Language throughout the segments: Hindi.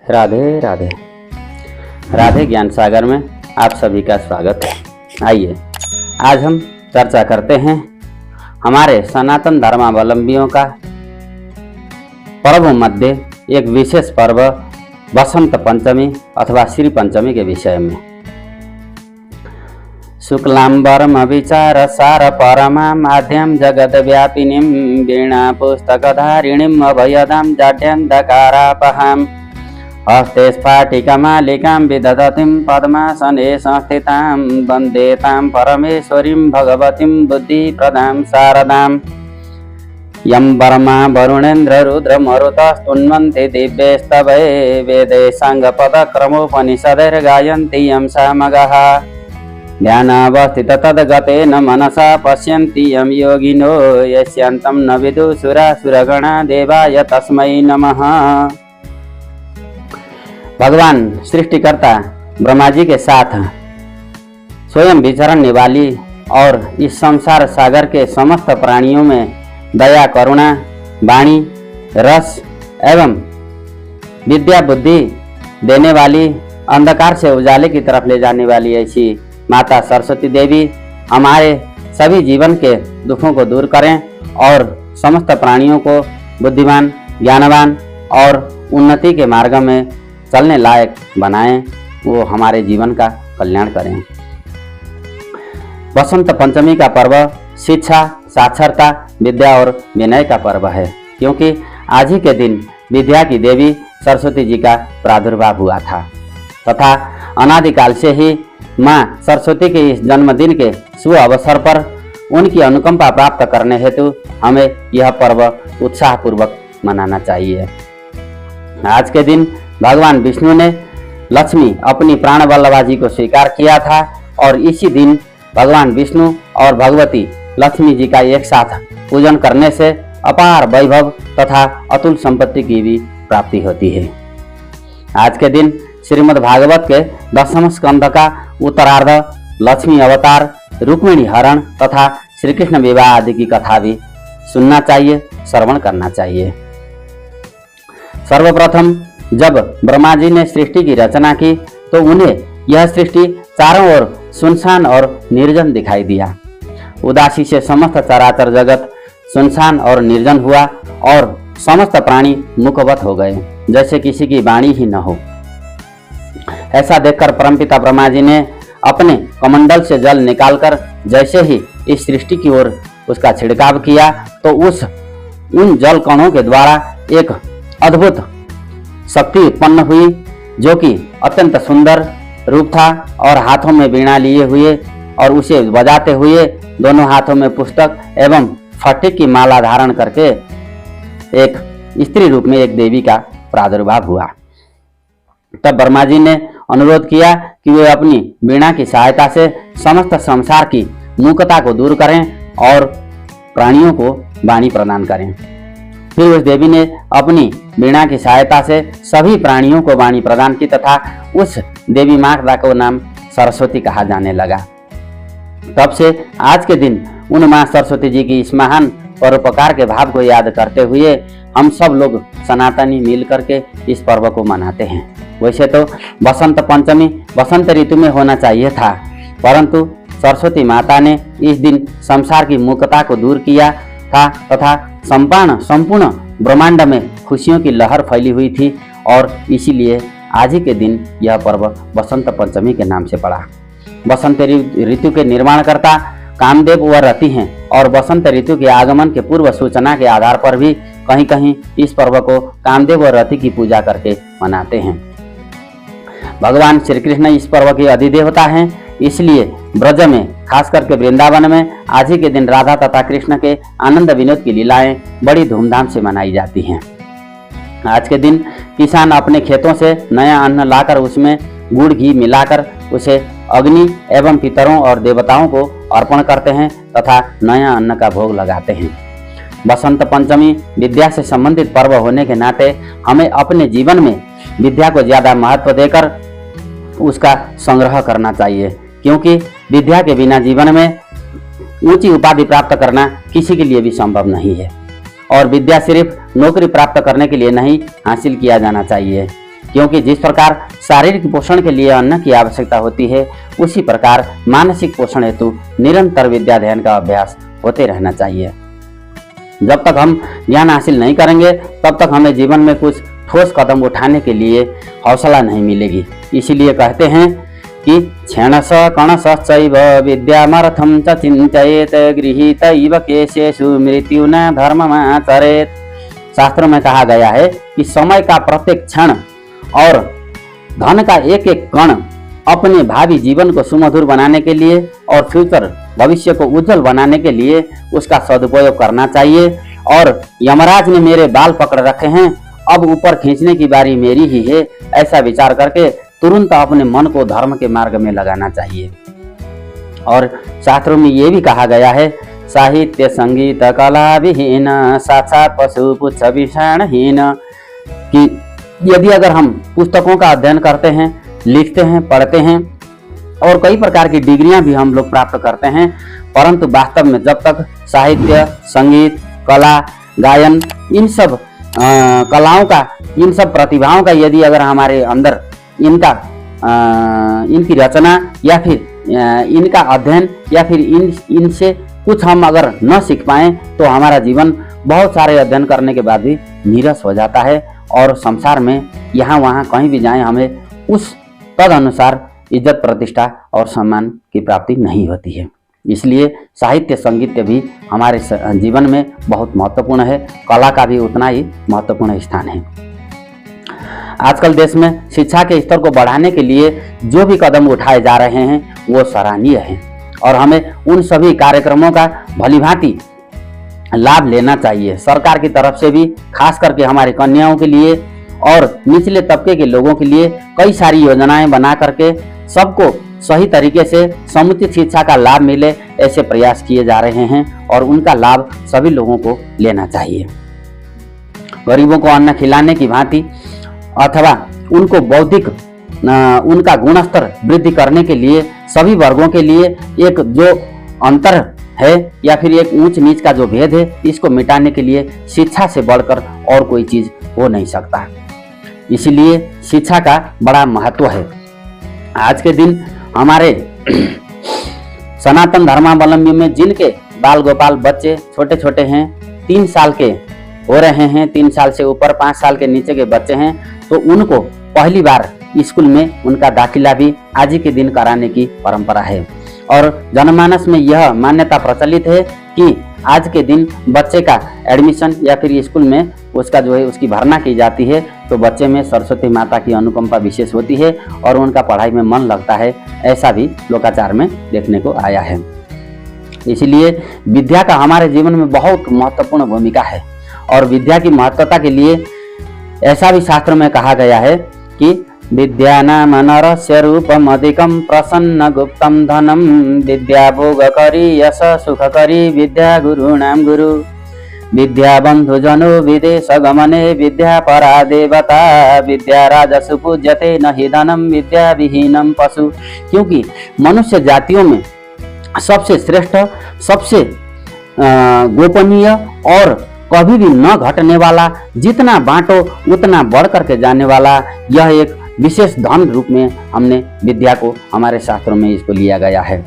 राधे राधे। राधे ज्ञान सागर में आप सभी का स्वागत है। आइए आज हम चर्चा करते हैं हमारे सनातन धर्मावलंबियों का पर्व मध्य एक विशेष पर्व बसंत पंचमी अथवा श्री पंचमी के विषय में। शुक्लांबरम विचार सार परमा माध्यम जगत व्यापिनीं वीणा पुस्तकधारिणीं अभयदां जाड्यं दकारापहां हस्ते स्फाटिकमालिकां विदधतीं पद्मासने संस्थितां वन्दे तां परमेश्वरीं भगवतीं बुद्धिप्रदां शारदाम्। यं वर्मा वरुणेन्द्र रुद्र मरुतस्तुन्वन्ति दिव्यस्तवै वेदे साङ्गपदक्रमोपनिषदैर्गायन्ति यं सामगाः ध्यानावस्थित तद्गतेन मनसा पश्यन्ति यं योगिनो यस्यान्तं न विदुषुरासुरगणा देवाय तस्मै नमः। भगवान सृष्टिकर्ता ब्रह्मा जी के साथ स्वयं विचरने वाली और इस संसार सागर के समस्त प्राणियों में दया करुणा वाणी रस एवं विद्या बुद्धि देने वाली अंधकार से उजाले की तरफ ले जाने वाली ऐसी माता सरस्वती देवी हमारे सभी जीवन के दुखों को दूर करें और समस्त प्राणियों को बुद्धिमान ज्ञानवान और उन्नति के मार्ग में चलने लायक बनाएं, वो हमारे जीवन का कल्याण करें। बसंत पंचमी का पर्व शिक्षा साक्षरता विद्या और विनय का पर्व है, क्योंकि आज ही के दिन विद्या की देवी सरस्वती जी का प्रादुर्भाव हुआ था तथा अनादिकाल से ही माँ सरस्वती के इस जन्मदिन के शुभ अवसर पर उनकी अनुकंपा प्राप्त करने हेतु हमें यह पर्व उत्साहपूर्वक मनाना चाहिए। आज के दिन भगवान विष्णु ने लक्ष्मी अपनी प्राण वल्लभा जी को स्वीकार किया था और इसी दिन भगवान विष्णु और भगवती लक्ष्मी जी का एक साथ पूजन करने से अपार वैभव तथा अतुल संपत्ति की भी प्राप्ति होती है। आज के दिन श्रीमद् भागवत के 10वें स्कंद का उत्तरार्ध लक्ष्मी अवतार रुक्मिणी हरण तथा श्री कृष्ण विवाह आदि की कथा भी सुनना चाहिए, श्रवण करना चाहिए। सर्वप्रथम जब ब्रह्मा जी ने सृष्टि की रचना की तो उन्हें यह सृष्टि चारों ओर सुनसान और निर्जन दिखाई दिया। उदासी से समस्त चराचर जगत सुनसान और निर्जन हुआ और समस्त प्राणी मुखवत हो गए, जैसे किसी की वाणी ही न हो। ऐसा देखकर परमपिता ब्रह्मा जी ने अपने कमंडल से जल निकालकर जैसे ही इस सृष्टि की ओर उसका छिड़काव किया तो उन जल कणों के द्वारा एक अद्भुत शक्ति उत्पन्न हुई, जो कि अत्यंत सुंदर रूप था और हाथों में वीणा लिए हुए और उसे बजाते हुए दोनों हाथों में पुस्तक एवं फटिक की माला धारण करके एक स्त्री रूप में एक देवी का प्रादुर्भाव हुआ। तब ब्रह्मा जी ने अनुरोध किया कि वे अपनी वीणा की सहायता से समस्त संसार की मूकता को दूर करें और प्राणियों को वाणी प्रदान करें। फिर उस देवी ने अपनी वीणा की सहायता से सभी प्राणियों को वाणी प्रदान की तथा उस देवी माता का नाम सरस्वती कहा जाने लगा। तब से आज के दिन उन माँ सरस्वती जी की इस महान परोपकार के भाव को याद करते हुए हम सब लोग सनातनी मिल करके इस पर्व को मनाते हैं। वैसे तो बसंत पंचमी बसंत ऋतु में होना चाहिए था, परंतु सरस्वती माता ने इस दिन संसार की मूकता को दूर किया था तथा संपूर्ण ब्रह्मांड में खुशियों की लहर फैली हुई थी और इसीलिए आज ही के दिन यह पर्व बसंत पंचमी के नाम से पड़ा। बसंत ऋतु के निर्माणकर्ता कामदेव व रति हैं और बसंत ऋतु के आगमन के पूर्व सूचना के आधार पर भी कहीं कहीं इस पर्व को कामदेव व रति की पूजा करके मनाते हैं। भगवान श्री कृष्ण इस पर्व के अधिदेवता हैं, इसलिए ब्रज में खास करके वृंदावन में आज ही के दिन राधा तथा कृष्ण के आनंद विनोद की लीलाएं बड़ी धूमधाम से मनाई जाती हैं। आज के दिन किसान अपने खेतों से नया अन्न लाकर उसमें गुड़ घी मिलाकर उसे अग्नि एवं पितरों और देवताओं को अर्पण करते हैं तथा नया अन्न का भोग लगाते हैं। बसंत पंचमी विद्या से संबंधित पर्व होने के नाते हमें अपने जीवन में विद्या को ज्यादा महत्व देकर उसका संग्रह करना चाहिए, क्योंकि विद्या के बिना जीवन में ऊंची उपाधि प्राप्त करना किसी के लिए भी संभव नहीं है और विद्या सिर्फ नौकरी प्राप्त करने के लिए नहीं हासिल किया जाना चाहिए, क्योंकि जिस प्रकार शारीरिक पोषण के लिए अन्न की आवश्यकता होती है, उसी प्रकार मानसिक पोषण हेतु निरंतर विद्या अध्ययन का अभ्यास होते रहना चाहिए। जब तक हम ज्ञान हासिल नहीं करेंगे तब तक हमें जीवन में कुछ ठोस कदम उठाने के लिए हौसला नहीं मिलेगी। इसीलिए कहते हैं कि क्षणश कणशश्चैव विद्यामर्थं च चिन्तयेत गृहीतैव केशेषु मृत्यु न धर्ममाचरेत। शास्त्रों में कहा गया है कि समय का प्रत्येक क्षण और धन का एक एक कण अपने भावी जीवन को सुमधुर बनाने के लिए और फ्यूचर भविष्य को उज्जवल बनाने के लिए उसका सदुपयोग करना चाहिए। और यमराज ने मेरे बाल पकड़ रखे हैं, अब ऊपर खींचने की बारी मेरी ही है, ऐसा विचार करके तुरंत अपने मन को धर्म के मार्ग में लगाना चाहिए। और शास्त्रों में ये भी कहा गया है, साहित्य संगीत कला विहीन साक्षात पशु पुच्छ विषाणहीन, कि यदि अगर हम पुस्तकों का अध्ययन करते हैं, लिखते हैं, पढ़ते हैं और कई प्रकार की डिग्रियां भी हम लोग प्राप्त करते हैं, परंतु वास्तव में जब तक साहित्य, संगीत, कला, गायन, इन सब कलाओं का, इन सब प्रतिभाओं का यदि अगर हमारे अंदर इनकी रचना या फिर इनका अध्ययन या फिर इनसे कुछ हम अगर न सीख पाएं तो हमारा जीवन बहुत सारे अध्ययन करने के बाद भी नीरस हो जाता है और संसार में यहाँ वहाँ कहीं भी जाएं हमें उस तद अनुसार इज्जत, प्रतिष्ठा और सम्मान की प्राप्ति नहीं होती है। इसलिए साहित्य, संगीत भी हमारे जीवन में बहुत महत्वपूर्ण है, कला का भी उतना ही महत्वपूर्ण स्थान है। आजकल देश में शिक्षा के स्तर को बढ़ाने के लिए जो भी कदम उठाए जा रहे हैं वो सराहनीय है और हमें उन सभी कार्यक्रमों का भलीभांति लाभ लेना चाहिए। सरकार की तरफ से भी खास करके हमारी कन्याओं के लिए और निचले तबके के लोगों के लिए कई सारी योजनाएं बना करके सबको सही तरीके से समुचित शिक्षा का लाभ मिले, ऐसे प्रयास किए जा रहे हैं और उनका लाभ सभी लोगों को लेना चाहिए। गरीबों को अन्न खिलाने की भांति अथवा उनको बौद्धिक उनका गुण स्तर वृद्धि करने के लिए सभी वर्गों के लिए एक जो अंतर है या फिर एक ऊंच नीच का जो भेद है, इसको मिटाने के लिए शिक्षा से बढ़कर और कोई चीज हो नहीं सकता। इसलिए शिक्षा का बड़ा महत्व है। आज के दिन हमारे सनातन धर्मावलंबी में जिनके बाल गोपाल बच्चे छोटे छोटे हैं, 3 साल के हो रहे हैं, 3 साल से ऊपर 5 साल के नीचे के बच्चे हैं, तो उनको पहली बार स्कूल में उनका दाखिला भी आज ही के दिन कराने की परंपरा है। और जनमानस में यह मान्यता प्रचलित है कि आज के दिन बच्चे का एडमिशन या फिर स्कूल में उसका जो है उसकी भर्ना की जाती है, तो बच्चे में सरस्वती माता की अनुकंपा विशेष होती है और उनका पढ़ाई में मन लगता है, ऐसा भी लोकाचार में देखने को आया है। इसलिए विद्या का हमारे जीवन में बहुत महत्वपूर्ण भूमिका है और विद्या की महत्वता के लिए ऐसा भी शास्त्र में कहा गया है कि विद्या नाम नरस्य रूपम अधिकम प्रसन्न गुप्तम धनम विद्या भोग करी यश सुख करी विद्या गुरुणाम गुरु विद्या बंधु जनो विदेश गमने विद्या परा देवता विद्या राजसु पूज्यते न हि धनम विद्या विहीनम पशु। क्योंकि मनुष्य जातियों में सबसे श्रेष्ठ, सबसे गोपनीय और कभी भी न घटने वाला, जितना बांटो उतना बढ़ करके जाने वाला यह एक विशेष धन रूप में हमने विद्या को हमारे शास्त्रों में इसको लिया गया है।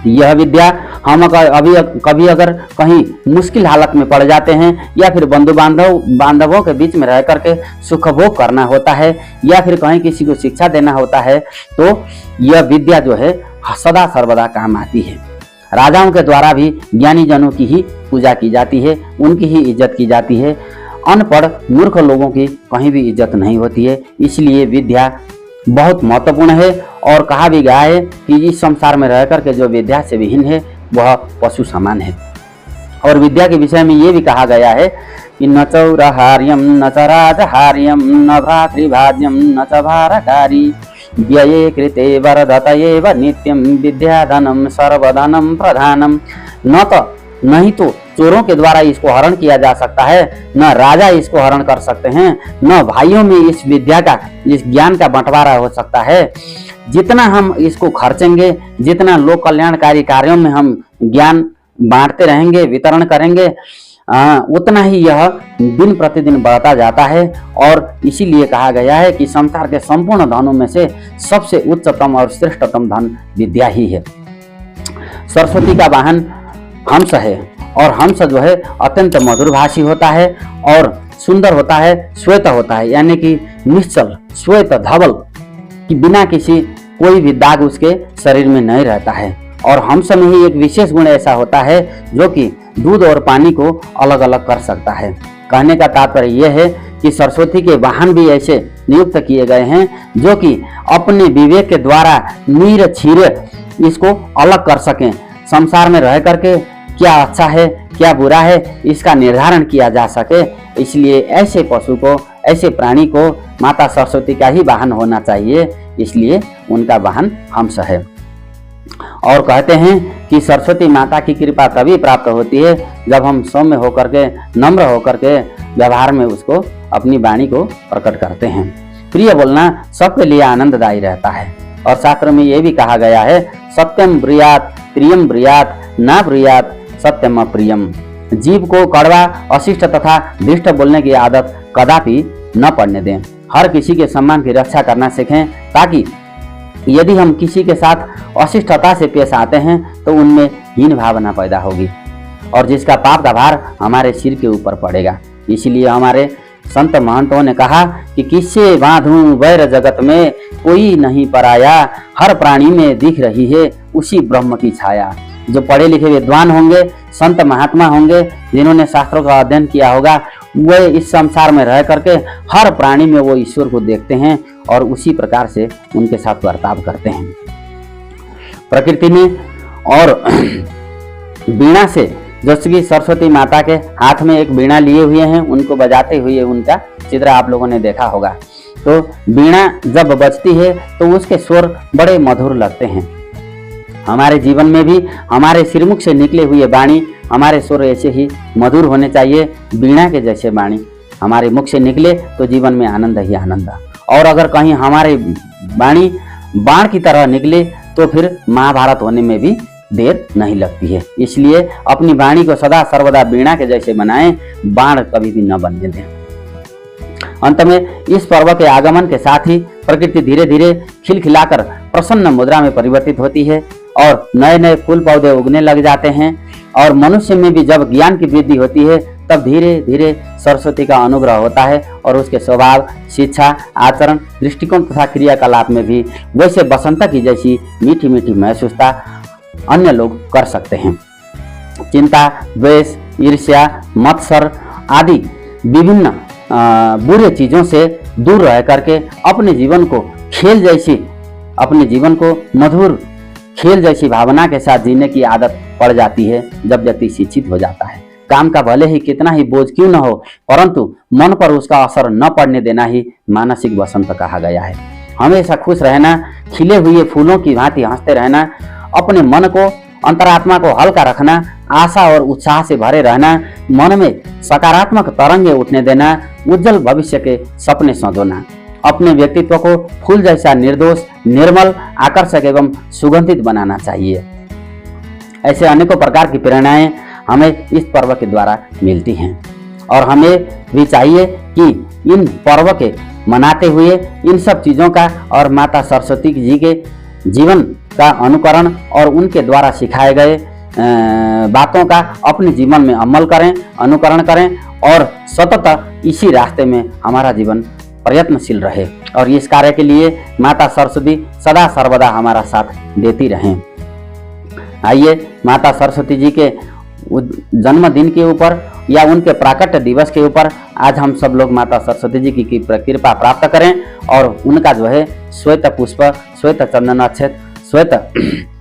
यह विद्या हम अभी कभी अगर कहीं मुश्किल हालत में पड़ जाते हैं या फिर बंधु बांधवों के बीच में रह करके सुख भोग करना होता है या फिर कहीं किसी को शिक्षा देना होता है, तो यह विद्या जो है सदा सर्वदा काम आती है। राजाओं के द्वारा भी ज्ञानी जनों की ही पूजा की जाती है, उनकी ही इज्जत की जाती है। अनपढ़ मूर्ख लोगों की कहीं भी इज्जत नहीं होती है। इसलिए विद्या बहुत महत्वपूर्ण है और कहा भी गया है कि इस संसार में रह करके जो विद्या से विहीन है वह पशु समान है। और विद्या के विषय में ये भी कहा गया है कि न चौरहार्यम न च राजहार्यम न भ्रातृभाज्यम न च भारकारी व्यये कृते वरदतयेव नित्यम विद्याधनम सर्वधनम प्रधानम। न तो नहीं तो चोरों के द्वारा इसको हरण किया जा सकता है, न राजा इसको हरण कर सकते हैं, न भाइयों में इस विद्या का, इस ज्ञान का बंटवारा हो सकता है। जितना हम इसको खर्चेंगे, जितना लोक कल्याणकारी कार्यों में हम ज्ञान बांटते रहेंगे, वितरण करेंगे, उतना ही यह दिन प्रतिदिन बढ़ता जाता है। और इसीलिए कहा गया है कि संसार के संपूर्ण धनों में से सबसे उच्चतम और श्रेष्ठतम धन विद्या ही है। सरस्वती का वाहन हंस है और हंस जो है अत्यंत मधुरभाषी होता है और सुंदर होता है, श्वेत होता है, यानी कि निश्चल श्वेत धवल कि बिना किसी कोई भी दाग उसके शरीर में नहीं रहता है। और हंस में ही एक विशेष गुण ऐसा होता है जो कि दूध और पानी को अलग अलग कर सकता है। कहने का तात्पर्य यह है कि सरस्वती के वाहन भी ऐसे नियुक्त किए गए हैं जो कि अपने विवेक के द्वारा नीर छीर इसको अलग कर सकें। संसार में रह करके क्या अच्छा है क्या बुरा है इसका निर्धारण किया जा सके। इसलिए ऐसे पशु को, ऐसे प्राणी को माता सरस्वती का ही वाहन होना चाहिए, इसलिए उनका वाहन हंस है। और कहते हैं कि सरस्वती माता की कृपा तभी प्राप्त होती है जब हम सौम्य होकर के, नम्र होकर के व्यवहार में उसको, अपनी वाणी को प्रकट करते हैं। प्रिय बोलना सबके लिए आनंददायी रहता है। और शास्त्र में यह भी कहा गया है, सत्यम ब्रूयात प्रियम ब्रूयात ना ब्रूयात सत्यम अप्रियम। जीव को कड़वा, अशिष्ट तथा दुष्ट बोलने की आदत कदापि न पड़ने दें। हर किसी के सम्मान की रक्षा करना सीखें, ताकि यदि हम किसी के साथ अशिष्टता से पेश आते हैं तो उनमें हीन भावना पैदा होगी और जिसका पाप का भार हमारे सिर के ऊपर पड़ेगा। इसलिए हमारे संत महंतों ने कहा कि किससे बांधूं वैर जगत में, कोई नहीं पराया, हर प्राणी में दिख रही है उसी ब्रह्म की छाया। जो पढ़े लिखे विद्वान होंगे, संत महात्मा होंगे, जिन्होंने शास्त्रों का अध्ययन किया होगा, वे इस संसार में रह करके हर प्राणी में वो ईश्वर को देखते हैं और उसी प्रकार से उनके साथ बर्ताव करते हैं। प्रकृति में और वीणा से, जैसे कि सरस्वती माता के हाथ में एक वीणा लिए हुए हैं, उनको बजाते हुए उनका चित्र आप लोगों ने देखा होगा। तो वीणा जब बजती है तो उसके स्वर बड़े मधुर लगते हैं। हमारे जीवन में भी हमारे सिरमुख से निकले हुए वाणी, हमारे स्वर ऐसे ही मधुर होने चाहिए, वीणा के जैसे वाणी हमारे मुख से निकले तो जीवन में आनंद ही आनंद। और अगर कहीं हमारे वाणी बाण की तरह निकले तो फिर महाभारत होने में भी देर नहीं लगती है। इसलिए अपनी वाणी को सदा सर्वदा वीणा के जैसे बनाएं, बाण कभी भी न बनने दें। अंत में इस पर्व के आगमन के साथ ही प्रकृति धीरे धीरे खिलखिलाकर प्रसन्न मुद्रा में परिवर्तित होती है और नए नए फूल पौधे उगने लग जाते हैं। और मनुष्य में भी जब ज्ञान की वृद्धि होती है तब धीरे धीरे सरस्वती का अनुग्रह होता है और उसके स्वभाव, शिक्षा, आचरण, दृष्टिकोण तथा क्रियाकलाप में भी वैसे बसंत की जैसी मीठी मीठी महसूसता अन्य लोग कर सकते हैं। चिंता, द्वेष, ईर्ष्या, मत्सर आदि विभिन्न बुरे चीजों से दूर रह करके अपने जीवन को खेल जैसी, अपने जीवन को मधुर खेल जैसी भावना के साथ जीने की आदत पड़ जाती है जब व्यक्ति शिक्षित हो जाता है। काम का भले ही कितना ही बोझ क्यों न हो, परंतु मन पर उसका असर न पड़ने देना ही मानसिक बसंत कहा गया है। हमेशा खुश रहना, खिले हुए फूलों की भांति हंसते रहना, अपने मन को, अंतरात्मा को हल्का रखना, आशा और उत्साह से भरे रहना, मन में सकारात्मक तरंगे उठने देना, उज्जवल भविष्य के सपने संजोना, अपने व्यक्तित्व को फूल जैसा निर्दोष, निर्मल, आकर्षक एवं सुगंधित बनाना चाहिए। ऐसे अनेकों प्रकार की प्रेरणाएं हमें इस पर्व के द्वारा मिलती हैं और हमें भी चाहिए कि इन पर्व के मनाते हुए इन सब चीज़ों का और माता सरस्वती जी के जीवन का अनुकरण और उनके द्वारा सिखाए गए बातों का अपने जीवन में अमल करें, अनुकरण करें और सतत इसी रास्ते में हमारा जीवन प्रयत्नशील रहे। और इस कार्य के लिए माता सरस्वती सदा सर्वदा हमारा साथ देती रहें। आइए माता सरस्वती जी के जन्मदिन के ऊपर या उनके प्राकट्य दिवस के ऊपर आज हम सब लोग माता सरस्वती जी की कृपा प्राप्त करें और उनका जो है श्वेत पुष्प, श्वेत चंदन अक्षत, श्वेत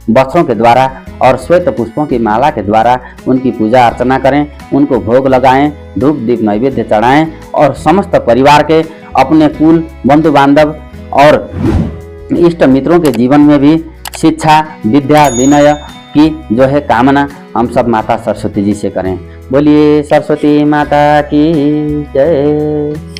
वस्त्रों के द्वारा और श्वेत पुष्पों की माला के द्वारा उनकी पूजा अर्चना करें, उनको भोग लगाएं, धूप दीप नैवेद्य चढ़ाएं और समस्त परिवार के, अपने कुल, बंधु बांधव और इष्ट मित्रों के जीवन में भी शिक्षा, विद्या, विनय की जो है कामना हम सब माता सरस्वती जी से करें। बोलिए सरस्वती माता की जय।